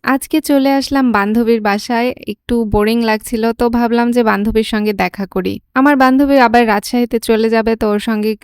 আজকে চলে আসলাম বান্ধবীর বাসায়। একটু বোরিং লাগছিল তো ভাবলাম যে বান্ধবীর সঙ্গে দেখা করি। আমার বান্ধবী আবার রাজশাহীতে চলে যাবে তো ওর সঙ্গে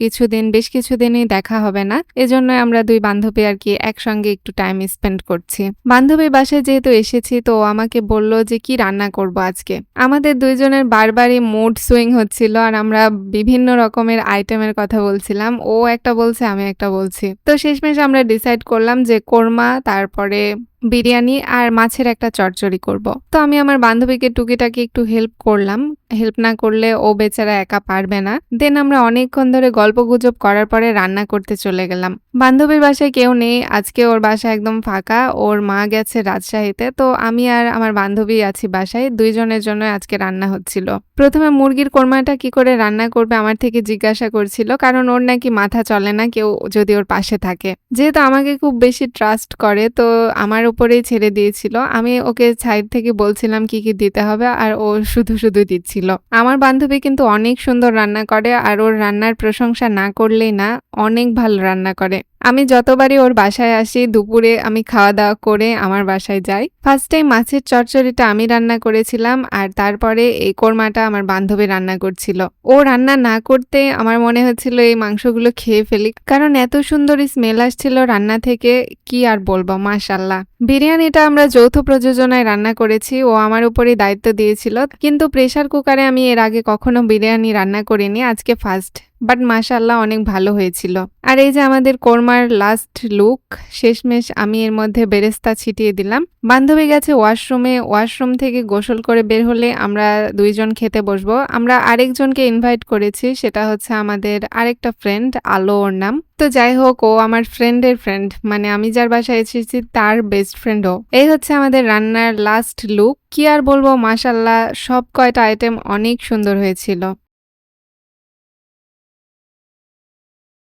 বেশ কিছুদিনই দেখা হবে না। এজন্যই আমরা ২ বান্ধবী আরকি একসঙ্গে একটু টাইম স্পেন্ড করছি। বান্ধবীর বাসায় যেহেতু এসেছি তো ও আমাকে বলল যে কি রান্না করব আজকে। আমাদের ২ জনের বারবারই মুড সুইং হচ্ছিল আর আমরা বিভিন্ন রকমের আইটেমের কথা বলছিলাম। ও একটা বলছে, আমি একটা বলছি। তো শেষমেশ আমরা ডিসাইড করলাম যে কোরমা, তারপরে বিরিয়ানি আর মাছের একটা চচ্চড়ি করব। তো আমি আমার বান্ধবীকে টুকিটাকি একটু হেল্প করলাম। হেল্প না করলে ও বেচারা একা পারবে না। দেন আমরা অনেকক্ষণ ধরে গল্পগুজব করার পরে রান্না করতে চলে গেলাম। বান্ধবীর বাসায় কেউ নেই। আজকে ওর বাসা একদম ফাঁকা। ওর মা গেছে রাজশাহীতে। তো আমি আর আমার বান্ধবী আছি বাসায়। ২ জনের জন্য আজকে রান্না হচ্ছিল। প্রথমে মুরগির কোরমাটা কি করে রান্না করবে আমার থেকে জিজ্ঞাসা করছিল। কারণ ওর নাকি মাথা চলে না কেউ যদি ওর পাশে থাকে। যেহেতু আমাকে খুব বেশি ট্রাস্ট করে তো আমার উপরেই ছেড়ে দিয়েছিল। আমি ওকে সাইড থেকে বলছিলাম কি, কি দিতে হবে আর ও শুধু দিচ্ছিল। আমার বান্ধবী কিন্তু অনেক সুন্দর রান্না করে আর ওর রান্নার প্রশংসা না করলেই না, অনেক ভালো রান্না করে। আমি যতবারই ওর বাসায় আসি দুপুরে আমি খাওয়া-দাওয়া করে আমার বাসায় যাই। ফার্স্ট টাইম মাছের চচ্চড়িটা আমি রান্না করেছিলাম আর তারপরে এই কোরমাটা আমার বান্ধবী রান্না করছিল। ও রান্না না করতে আমার মনে হচ্ছিল এই মাংসগুলো খেয়ে ফেলি। কারণ এত সুন্দর স্মেল আসছিল রান্না থেকে, কি আর বলবো, মাশাআল্লাহ। বিরিয়ানিটা আমরা যৌথ প্রযোজনায় রান্না করেছি। ও আমার উপরেই দায়িত্ব দিয়েছিল। কিন্তু প্রেসার কুকারে আমি এর আগে কখনো বিরিয়ানি রান্না করিনি, আজকে ফার্স্ট। বাট মাশাআল্লাহ অনেক ভালো হয়েছিল। আর এই যে আমাদের কোরমার লাস্ট লুক, শেষমেশ আমি এর মধ্যে বেরেস্তা ছিটিয়ে দিলাম। বান্ধবী গেছে ওয়াশরুমে, ওয়াশরুম থেকে গোসল করে বের হলে আমরা ২ জন খেতে বসবো। আমরা আরেকজনকে ইনভাইট করেছি, সেটা হচ্ছে আমাদের আরেকটা ফ্রেন্ড, আলো ওর নাম। তো যাই হোক, ও আমার ফ্রেন্ডের ফ্রেন্ড, মানে আমি যার বাসায় এসেছি তার বেস্ট ফ্রেন্ড ও। এই হচ্ছে আমাদের রান্নার লাস্ট লুক। কি আর বলবো, মাশাআল্লাহ সব কয়টা আইটেম অনেক সুন্দর হয়েছিল।